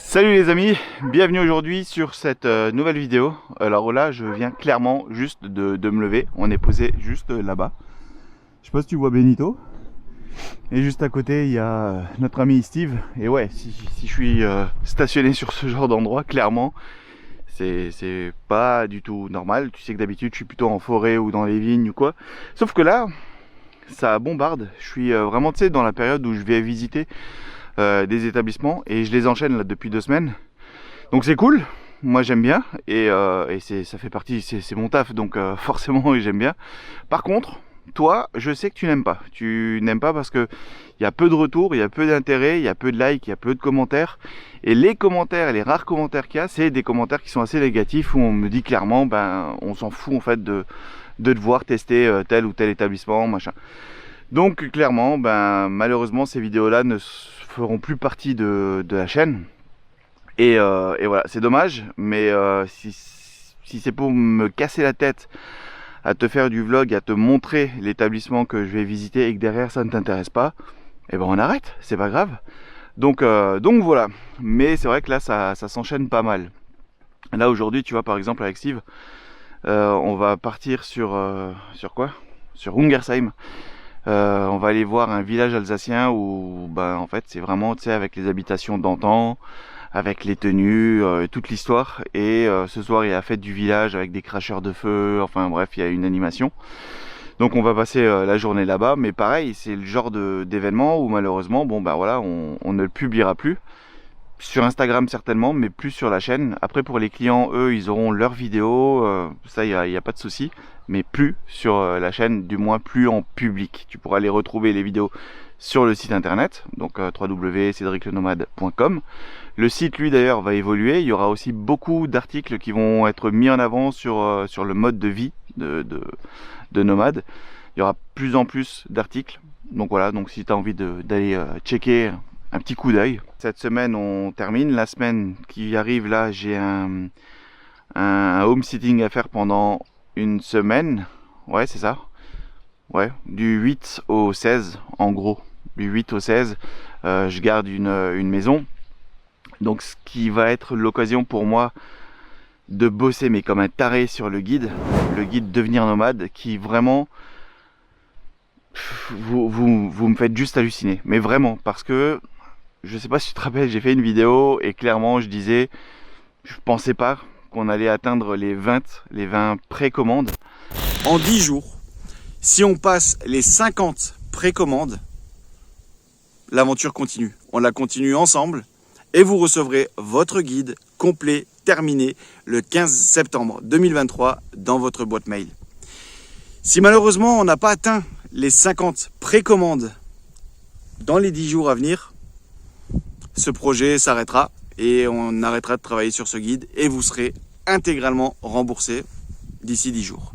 Salut les amis, bienvenue aujourd'hui sur cette nouvelle vidéo. Alors là je viens clairement juste de me lever, on est posé juste là-bas. Je sais pas si tu vois Benito. Et juste à côté il y a notre ami Steve. Et ouais, si je suis stationné sur ce genre d'endroit, clairement c'est pas du tout normal. Tu sais que d'habitude je suis plutôt en forêt ou dans les vignes ou quoi. Sauf que là, ça bombarde. Je suis vraiment, tu sais, dans la période où je vais visiter des établissements et je les enchaîne là depuis 2 semaines. Donc c'est cool, moi j'aime bien et ça fait partie, c'est mon taf, donc forcément j'aime bien. Par contre, toi, je sais que tu n'aimes pas. Tu n'aimes pas parce que il y a peu de retours, il y a peu d'intérêt, il y a peu de likes, il y a peu de commentaires. Et les commentaires, les rares commentaires qu'il y a, c'est des commentaires qui sont assez négatifs où on me dit clairement, ben on s'en fout en fait de te voir tester tel ou tel établissement, machin. Donc clairement, ben malheureusement ces vidéos-là ne feront plus partie de la chaîne. Et voilà, c'est dommage, mais si c'est pour me casser la tête à te faire du vlog, à te montrer l'établissement que je vais visiter et que derrière ça ne t'intéresse pas, eh ben on arrête, c'est pas grave. Donc voilà, mais c'est vrai que là ça s'enchaîne pas mal. Là aujourd'hui, tu vois, par exemple avec Steve, on va partir sur quoi? Sur Ungersheim. On va aller voir un village alsacien où ben en fait c'est vraiment, tu sais, avec les habitations d'antan, avec les tenues, toute l'histoire. Et ce soir il y a la fête du village avec des cracheurs de feu, enfin bref, il y a une animation. Donc on va passer la journée là-bas, mais pareil, c'est le genre d'événement où malheureusement, bon ben voilà, on ne le publiera plus. Sur Instagram certainement, mais plus sur la chaîne. Après pour les clients, eux, ils auront leurs vidéos, ça il y a pas de souci, mais plus sur la chaîne, du moins plus en public. Tu pourras les retrouver les vidéos sur le site internet, donc www.cedriclenomade.com. Le site lui d'ailleurs va évoluer, il y aura aussi beaucoup d'articles qui vont être mis en avant sur le mode de vie de nomade. Il y aura plus en plus d'articles, donc voilà, donc si tu as envie d'aller checker un petit coup d'œil. Cette semaine on termine, la semaine qui arrive là j'ai un home sitting à faire pendant une semaine, ouais c'est ça, ouais, du 8 au 16 en gros, du 8 au 16 je garde une maison, donc ce qui va être l'occasion pour moi de bosser mais comme un taré sur le guide Devenir Nomade, qui vraiment vous me faites juste halluciner, mais vraiment, parce que je sais pas si tu te rappelles, j'ai fait une vidéo et clairement je disais, je pensais pas qu'on allait atteindre les 20 précommandes. En 10 jours, si on passe les 50 précommandes, l'aventure continue. On la continue ensemble et vous recevrez votre guide complet, terminé, le 15 septembre 2023 dans votre boîte mail. Si malheureusement on n'a pas atteint les 50 précommandes dans les 10 jours à venir, ce projet s'arrêtera et on arrêtera de travailler sur ce guide et vous serez intégralement remboursé d'ici 10 jours.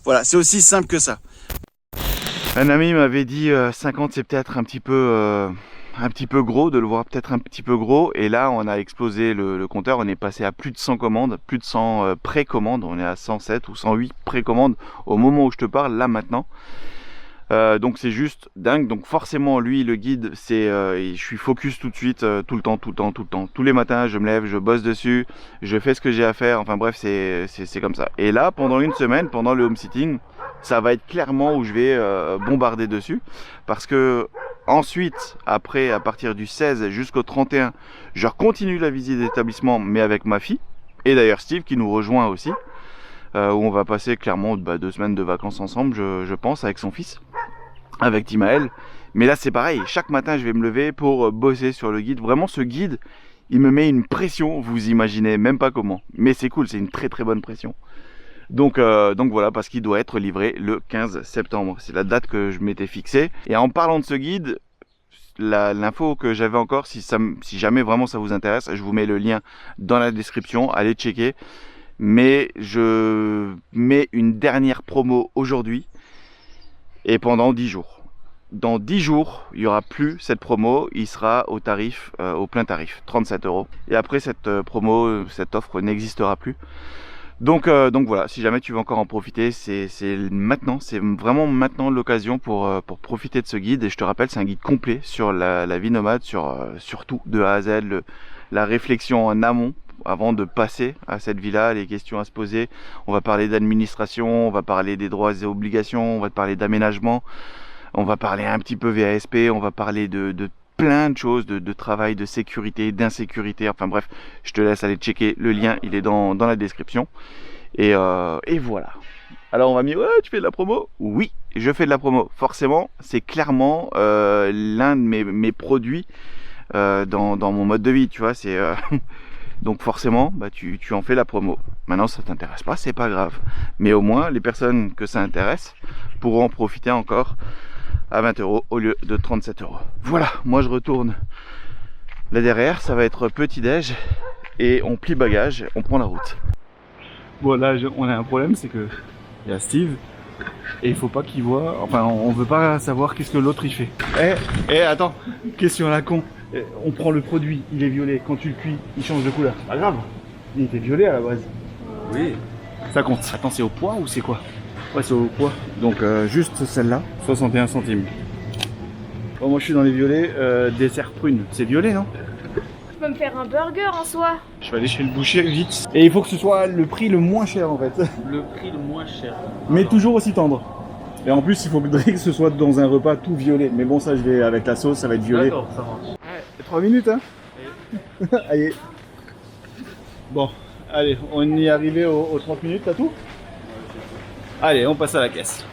Voilà, c'est aussi simple que ça. Un ami m'avait dit 50 c'est peut-être un petit peu gros, de le voir peut-être un petit peu gros, et là on a explosé le compteur, on est passé à plus de 100 commandes, plus de 100 précommandes, on est à 107 ou 108 précommandes au moment où je te parle, là maintenant. Donc c'est juste dingue. Donc forcément lui le guide, c'est je suis focus tout de suite, tout le temps, tous les matins je me lève, je bosse dessus, je fais ce que j'ai à faire, enfin bref c'est comme ça. Et là pendant une semaine, pendant le home sitting, ça va être clairement où je vais bombarder dessus, parce que ensuite, après, à partir du 16 jusqu'au 31, je continue la visite d'établissement, mais avec ma fille, et d'ailleurs Steve qui nous rejoint aussi, où on va passer clairement 2 semaines de vacances ensemble, je pense, avec son fils, avec Timaël. Mais là c'est pareil, chaque matin je vais me lever pour bosser sur le guide. Vraiment ce guide, il me met une pression, vous imaginez même pas comment. Mais c'est cool, c'est une très très bonne pression. Donc voilà, parce qu'il doit être livré le 15 septembre. C'est la date que je m'étais fixée. Et en parlant de ce guide, l'info que j'avais encore, si jamais vraiment ça vous intéresse, je vous mets le lien dans la description, allez checker. Mais je mets une dernière promo aujourd'hui et pendant 10 jours. Dans 10 jours, il n'y aura plus cette promo, il sera au tarif, au plein tarif, 37 €. Et après cette promo, cette offre n'existera plus. Donc voilà, si jamais tu veux encore en profiter, c'est maintenant, c'est vraiment maintenant l'occasion pour profiter de ce guide. Et je te rappelle, c'est un guide complet sur la vie nomade, sur tout, de A à Z, la réflexion en amont avant de passer à cette vie-là, les questions à se poser. On va parler d'administration, on va parler des droits et obligations, on va parler d'aménagement, on va parler un petit peu VASP, on va parler de plein de choses, de travail, de sécurité, d'insécurité, enfin bref, je te laisse aller checker, le lien il est dans la description. Et voilà. Alors on va me dire, ouais, tu fais de la promo? Oui, je fais de la promo. Forcément, c'est clairement l'un de mes produits dans mon mode de vie, tu vois, c'est... Donc forcément, bah, tu en fais la promo. Maintenant, ça t'intéresse pas, c'est pas grave. Mais au moins, les personnes que ça intéresse pourront en profiter encore à 20 € au lieu de 37 €. Voilà, moi je retourne là derrière, ça va être petit-déj et on plie bagage, on prend la route. Bon là, on a un problème, c'est que il y a Steve et il faut pas qu'il voit, enfin on veut pas savoir qu'est-ce que l'autre il fait. Attends, question à la con. On prend le produit, il est violet, quand tu le cuis, il change de couleur. C'est pas grave, il était violet à la base. Oui. Ça compte. Attends, c'est au poids ou c'est quoi? Ouais, c'est au poids. Donc juste celle-là, 61 centimes. Bon, moi je suis dans les violets, dessert prune. C'est violet, non? Je peux me faire un burger en soi. Je vais aller chez le boucher vite. Et il faut que ce soit le prix le moins cher en fait. Le prix le moins cher. Mais toujours aussi tendre. Et en plus, il faudrait que ce soit dans un repas tout violet. Mais bon, ça, je vais avec la sauce, ça va être violet. D'accord, ça marche. 3 minutes, hein. Allez. Bon, allez, on y est arrivé aux 30 minutes, t'as tout? Allez, on passe à la caisse.